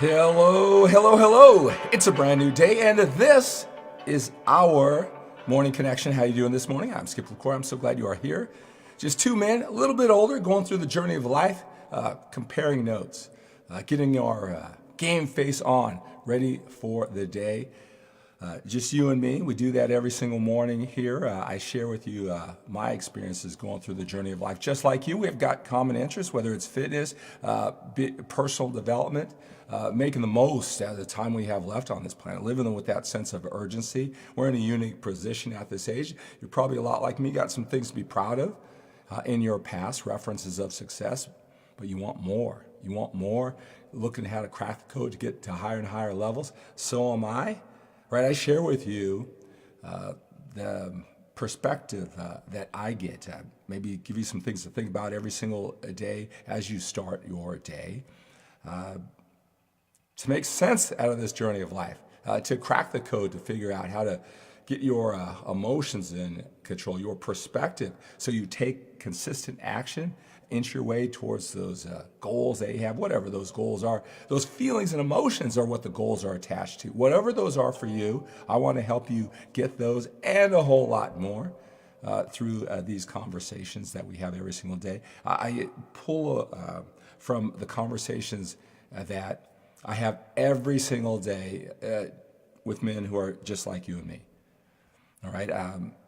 Hello, hello, hello. It's a brand new day, and this is our morning connection. How you doing this morning? I'm Skip LaCour. I'm so glad you are here. Just two men, a little bit older, going through the journey of life, comparing notes, getting our game face on, ready for the day. Just you and me. We do that every single morning here. I share with you my experiences going through the journey of life. Just like you, we've got common interests, whether it's fitness, personal development, making the most out of the time we have left on this planet, living with that sense of urgency. We're in a unique position at this age. You're probably a lot like me, got some things to be proud of in your past, references of success, but you want more. You want more, looking at how to crack the code to get to higher and higher levels. So am I. Right, I share with you the perspective that I get. Maybe give you some things to think about every single day as you start your day. To make sense out of this journey of life, to crack the code, to figure out how to get your emotions in control, your perspective, so you take consistent action, inch your way towards those goals that you have, whatever those goals are. Those feelings and emotions are what the goals are attached to. Whatever those are for you, I want to help you get those and a whole lot more through these conversations that we have every single day. I pull from the conversations that I have every single day with men who are just like you and me. All right.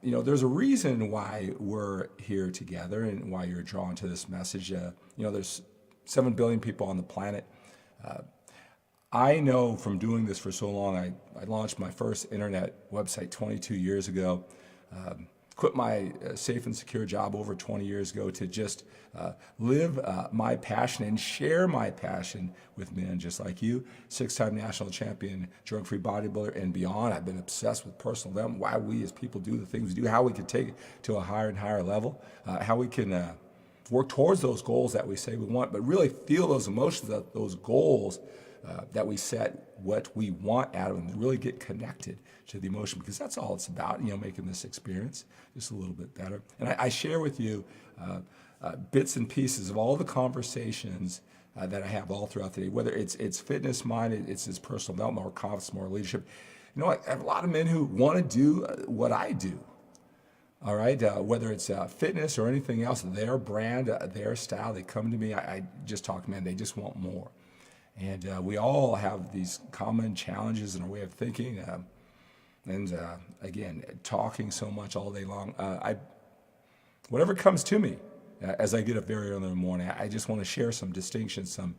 There's a reason why we're here together and why you're drawn to this message. There's 7 billion people on the planet. I know from doing this for so long, I launched my first internet website 22 years ago, quit my safe and secure job over 20 years ago to just live my passion and share my passion with men just like you. 6-time national champion, drug-free bodybuilder and beyond. I've been obsessed with personal development, why we as people do the things we do, how we can take it to a higher and higher level, how we can work towards those goals that we say we want, but really feel those emotions, those goals that we set, what we want out of them, to really get connected to the emotion, because that's all it's about, making this experience just a little bit better. And I share with you bits and pieces of all the conversations that I have all throughout the day, whether it's fitness minded, it's personal development, more confidence, more leadership. I have a lot of men who want to do what I do. All right, whether it's fitness or anything else, their brand, their style, they come to me, I just talk, man, they just want more. And we all have these common challenges in our way of thinking. Again, talking so much all day long, whatever comes to me as I get up very early in the morning, I just want to share some distinctions, some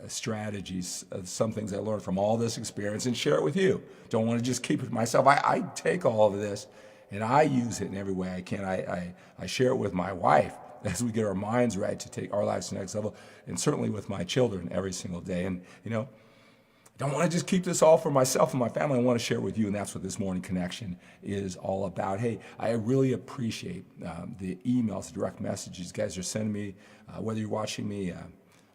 strategies, some things I learned from all this experience and share it with you. Don't want to just keep it to myself. I take all of this and I use it in every way I can. I share it with my wife as we get our minds right to take our lives to the next level, and certainly with my children every single day. And, I don't want to just keep this all for myself and my family. I want to share it with you, and that's what this morning connection is all about. Hey, I really appreciate the emails, the direct messages you guys are sending me, whether you're watching me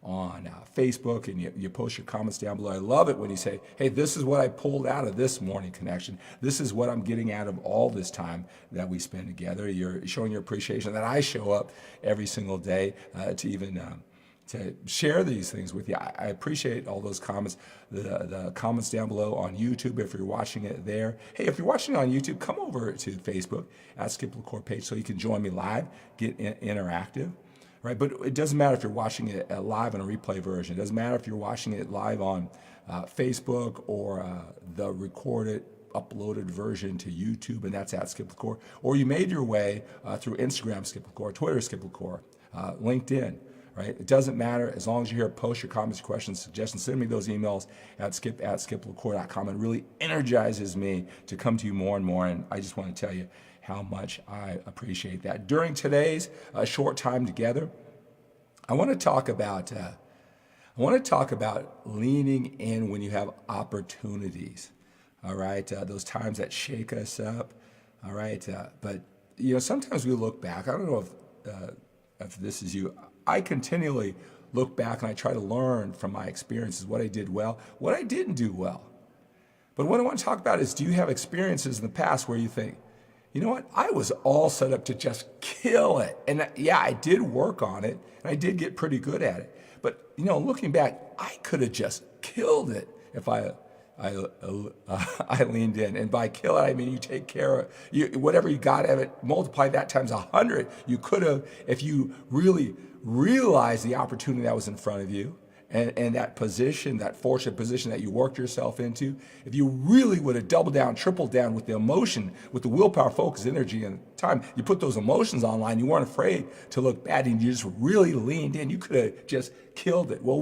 on Facebook and you post your comments down below. I love it when you say, hey, this is what I pulled out of this morning connection. This is what I'm getting out of all this time that we spend together. You're showing your appreciation that I show up every single day to even to share these things with you. I appreciate all those comments, the comments down below on YouTube if you're watching it there. Hey, if you're watching it on YouTube, come over to Facebook at Skip LaCour page so you can join me live, get interactive. Right, but it doesn't matter if you're watching it live on a replay version. It doesn't matter if you're watching it live on Facebook or the recorded, uploaded version to YouTube, and that's at Skip LaCour. Or you made your way through Instagram, Skip LaCour, Twitter, Skip LaCour, LinkedIn. Right, it doesn't matter as long as you're here. Post your comments, your questions, suggestions. Send me those emails at skiplacour.com. It really energizes me to come to you more and more. And I just want to tell you how much I appreciate that. During today's short time together, I want to talk about leaning in when you have opportunities. All right, those times that shake us up. All right, but sometimes we look back. I don't know if this is you. I continually look back and I try to learn from my experiences what I did well, what I didn't do well. But what I want to talk about is, do you have experiences in the past where you think, you know what, I was all set up to just kill it. And yeah, I did work on it and I did get pretty good at it. But looking back, I could have just killed it if I leaned in. And by kill it, I mean you take care of whatever you got of it, multiply that times 100. You could have, if you really realized the opportunity that was in front of you, and that position, that fortunate position that you worked yourself into, if you really would have doubled down, tripled down with the emotion, with the willpower, focus, energy, and time, you put those emotions online, you weren't afraid to look bad, and you just really leaned in, you could have just killed it. Well,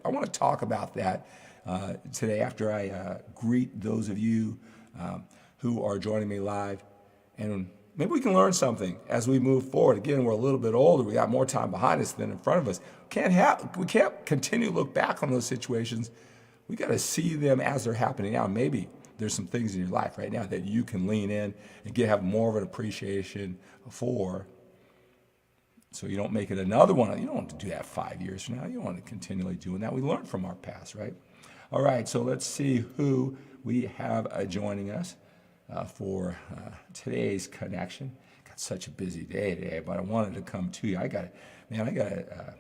I want to talk about that today after I greet those of you who are joining me live. And maybe we can learn something as we move forward. Again, we're a little bit older. We got more time behind us than in front of us. We can't continue to look back on those situations. We got to see them as they're happening now. Maybe there's some things in your life right now that you can lean in and have more of an appreciation for, so you don't make it another one. You don't want to do that 5 years from now. You don't want to continually doing that. We learn from our past, right? All right, so let's see who we have joining us for today's connection. Got such a busy day today, but I wanted to come to you. I got to,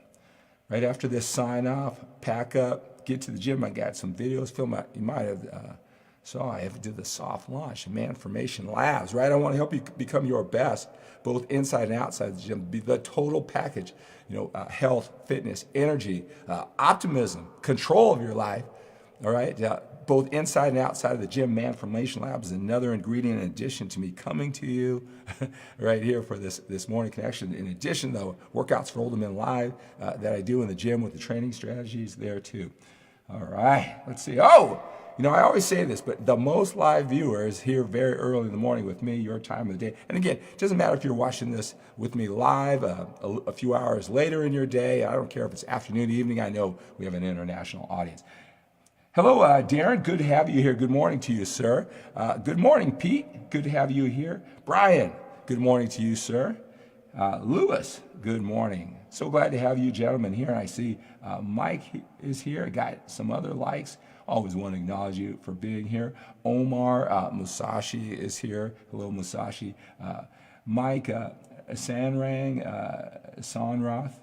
right after this sign off, pack up, get to the gym. I got some videos, film. You might have saw I did the soft launch, MANformation Labs, right? I want to help you become your best, both inside and outside the gym. Be the total package, health, fitness, energy, optimism, control of your life. All right, both inside and outside of the gym. MANformation Labs is another ingredient in addition to me coming to you right here for this morning connection. In addition, though, workouts for older men live that I do in the gym with the training strategies there too. All right, let's see. I always say this, but the most live viewers here very early in the morning with me, your time of the day. And again, it doesn't matter if you're watching this with me live a few hours later in your day. I don't care if it's afternoon, evening. I know we have an international audience. Hello, Darren. Good to have you here. Good morning to you, sir. Good morning, Pete. Good to have you here. Brian, good morning to you, sir. Lewis, good morning. So glad to have you gentlemen here. I see Mike is here. I got some other likes. Always want to acknowledge you for being here. Omar Musashi is here. Hello, Musashi. Mike Sanrang, Sonroth.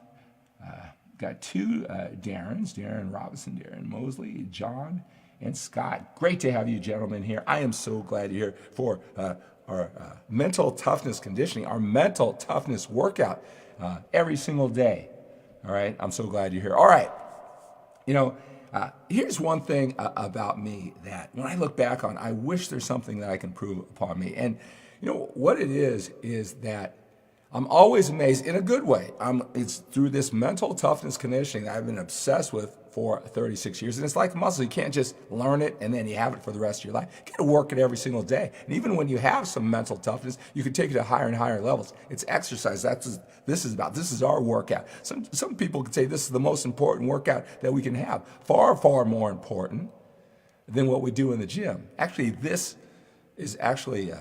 Got two Darrens, Darren Robinson, Darren Mosley, John, and Scott. Great to have you gentlemen here. I am so glad you're here for our mental toughness conditioning, our mental toughness workout every single day. All right, I'm so glad you're here. All right, here's one thing about me that when I look back on, I wish there's something that I can prove upon me. And what it is that I'm always amazed in a good way. It's through this mental toughness conditioning that I've been obsessed with for 36 years. And it's like a muscle. You can't just learn it and then you have it for the rest of your life. You got to work it every single day. And even when you have some mental toughness, you can take it to higher and higher levels. It's exercise. This is our workout. Some people could say this is the most important workout that we can have. Far, far more important than what we do in the gym. Actually, this is actually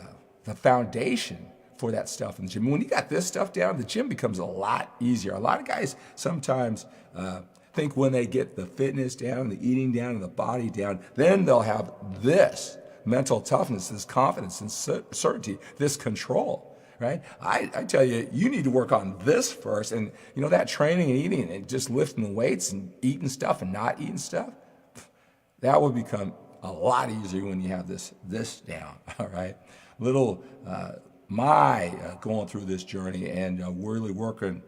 the foundation for that stuff in the gym. When you got this stuff down, the gym becomes a lot easier. A lot of guys sometimes think when they get the fitness down, the eating down, and the body down, then they'll have this mental toughness, this confidence and certainty, this control, right? I tell you, you need to work on this first. And that training and eating and just lifting the weights and eating stuff and not eating stuff, that will become a lot easier when you have this down, all right? Going through this journey and really working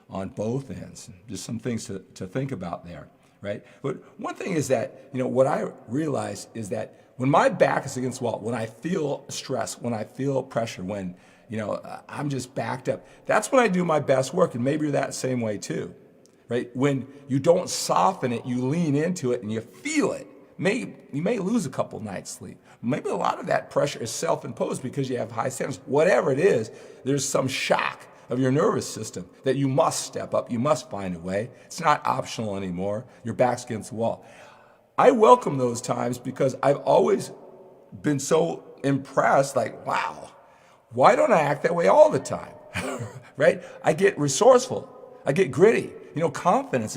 on both ends. Just some things to think about there, right? But one thing is that, what I realize is that when my back is against the wall, when I feel stress, when I feel pressure, when, I'm just backed up, that's when I do my best work. And maybe you're that same way too, right? When you don't soften it, you lean into it and you feel it. You may lose a couple nights sleep. Maybe a lot of that pressure is self-imposed because you have high standards. Whatever it is, there's some shock of your nervous system that you must step up. You must find a way. It's not optional anymore. Your back's against the wall. I welcome those times because I've always been so impressed, like, wow, why don't I act that way all the time, right? I get resourceful. I get gritty. Confidence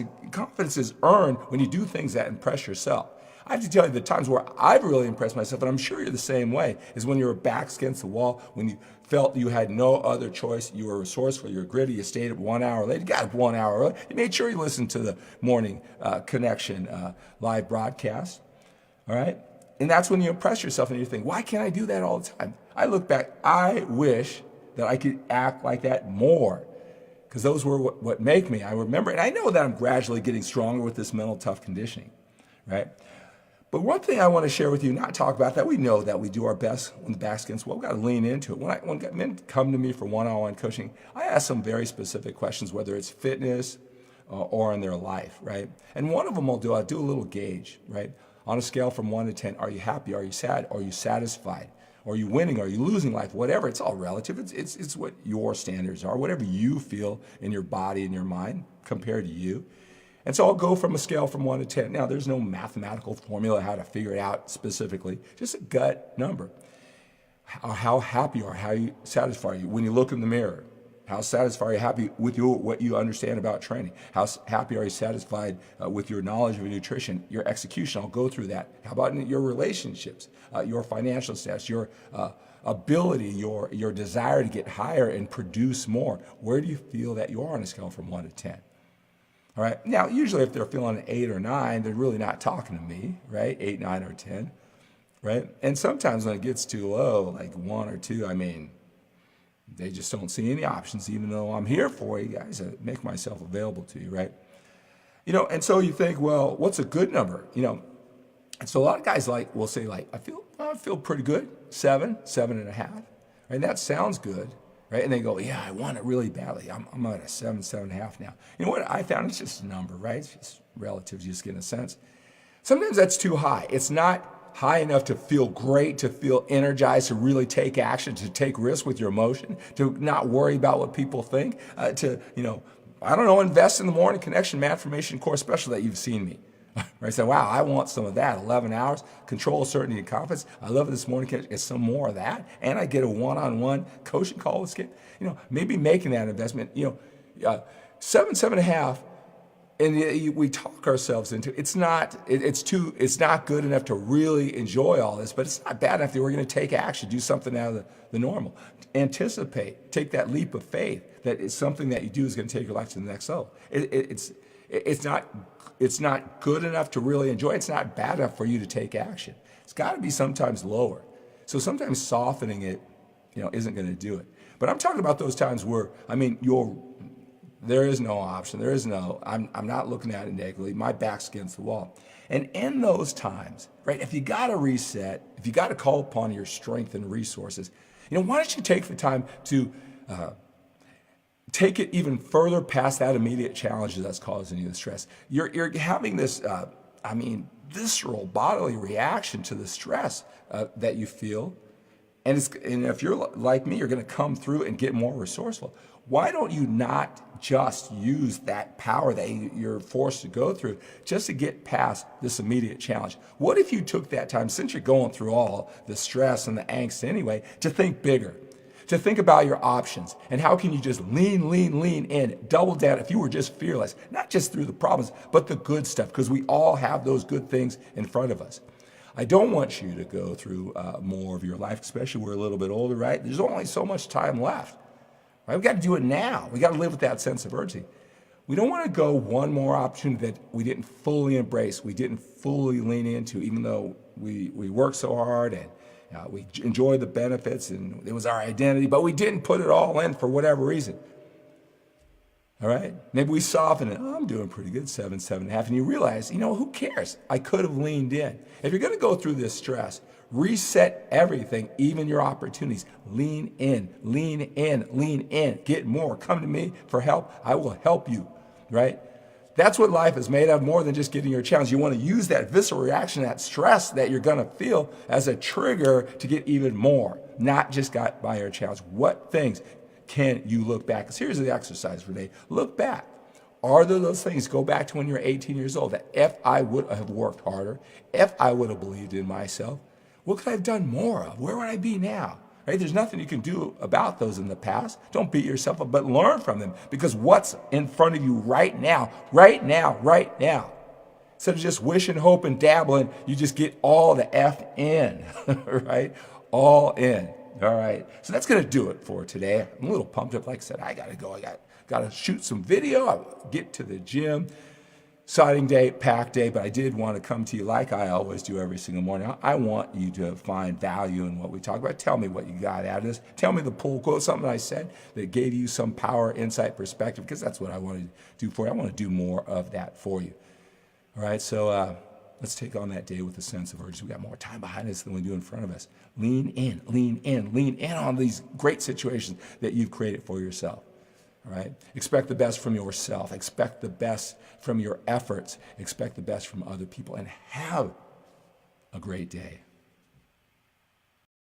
is earned when you do things that impress yourself. I have to tell you, the times where I've really impressed myself, and I'm sure you're the same way, is when you were back against the wall, when you felt you had no other choice. You were resourceful, you were gritty, you stayed up 1 hour late, you got up 1 hour early, you made sure you listened to the morning connection live broadcast, all right? And that's when you impress yourself and you think, why can't I do that all the time? I look back, I wish that I could act like that more, because those were what make me. I remember, and I know that I'm gradually getting stronger with this mental tough conditioning, right? But one thing I want to share with you, not talk about that, we know that we do our best when the back's against the wall. We've got to lean into it. When men come to me for one-on-one coaching, I ask them very specific questions, whether it's fitness or in their life, right? And one of them I'll do a little gauge, right? On a scale from 1 to 10, are you happy? Are you sad? Are you satisfied? Are you winning? Are you losing life? Whatever, it's all relative. It's what your standards are, whatever you feel in your body and your mind compared to you. And so I'll go from a scale from 1 to 10. Now, there's no mathematical formula how to figure it out specifically, just a gut number. How happy are you? How satisfied are you when you look in the mirror? How satisfied are you? Happy with what you understand about training? How happy are you satisfied with your knowledge of nutrition, your execution? I'll go through that. How about in your relationships, your financial status, your ability, your desire to get higher and produce more? Where do you feel that you are on a scale from 1 to 10? All right. Now, usually if they're feeling an 8 or 9, they're really not talking to me, right? 8, 9, or 10, right? And sometimes when it gets too low, like 1 or 2, I mean, they just don't see any options, even though I'm here for you guys. I make myself available to you, right? And so you think, well, what's a good number? And so a lot of guys will say I feel pretty good, 7, 7.5, right? And that sounds good. Right? And they go, yeah, I want it really badly. I'm at a 7, 7.5 now. You know what I found? It's just a number, right? It's just relative, you just get a sense. Sometimes that's too high. It's not high enough to feel great, to feel energized, to really take action, to take risks with your emotion, to not worry about what people think, invest in the morning connection MANformation course special that you've seen me. Right? So, wow, I want some of that. 11 hours, control, certainty, and confidence. I love it this morning. Get some more of that. And I get a one-on-one coaching call with Skip. Maybe making that investment. 7, 7.5, and we talk ourselves into it's not good enough to really enjoy all this, but it's not bad enough that we're going to take action, do something out of the normal. Anticipate, take that leap of faith that it's something that you do is going to take your life to the next level. It's not good enough to really enjoy. It's not bad enough for you to take action. It's got to be sometimes lower. So sometimes softening it, isn't going to do it. But I'm talking about those times where, there is no option. There is no, I'm not looking at it negatively. My back's against the wall. And in those times, right, if you got to reset, if you got to call upon your strength and resources, why don't you take the time to take it even further past that immediate challenge that's causing you the stress. You're having this, visceral bodily reaction to the stress that you feel. And if you're like me, you're going to come through and get more resourceful. Why don't you not just use that power that you're forced to go through just to get past this immediate challenge? What if you took that time, since you're going through all the stress and the angst anyway, to think bigger? To think about your options and how can you just lean in, double down if you were just fearless, not just through the problems, but the good stuff, because we all have those good things in front of us. I don't want you to go through more of your life, especially we're a little bit older, right? There's only so much time left, right? We got to do it now. We got to live with that sense of urgency. We don't want to go one more opportunity that we didn't fully embrace, we didn't fully lean into, even though we worked so hard and we enjoyed the benefits and it was our identity, but we didn't put it all in for whatever reason. All right? Maybe we soften it. Oh, I'm doing pretty good, 7, 7.5. And you realize, who cares? I could have leaned in. If you're going to go through this stress, reset everything, even your opportunities. Lean in. Get more. Come to me for help. I will help you, right? That's what life is made of, more than just getting your challenge. You want to use that visceral reaction, that stress that you're going to feel as a trigger to get even more, not just got by your challenge. What things can you look back? Because here's the exercise for today. Look back. Are there those things, go back to when you're 18 years old, that if I would have worked harder, if I would have believed in myself, what could I have done more of? Where would I be now? Right? There's nothing you can do about those in the past. Don't beat yourself up, but learn from them, because what's in front of you right now, it's Instead of just wishing, hoping, dabbling, you just get all the F in, right? All in. All right. So that's going to do it for today. I'm a little pumped up. Like I said, I got to go. I got to shoot some video. I'll get to the gym. Exciting day, packed day, but I did want to come to you like I always do every single morning. I want you to find value in what we talk about. Tell me what you got out of this. Tell me the pull quote, something I said that gave you some power, insight, perspective, because that's what I want to do for you. I want to do more of that for you. All right, so let's take on that day with a sense of urgency. We got more time behind us than we do in front of us. Lean in, lean in, lean in on these great situations that you've created for yourself. All right? Expect the best from yourself. Expect the best from your efforts. Expect the best from other people. And have a great day.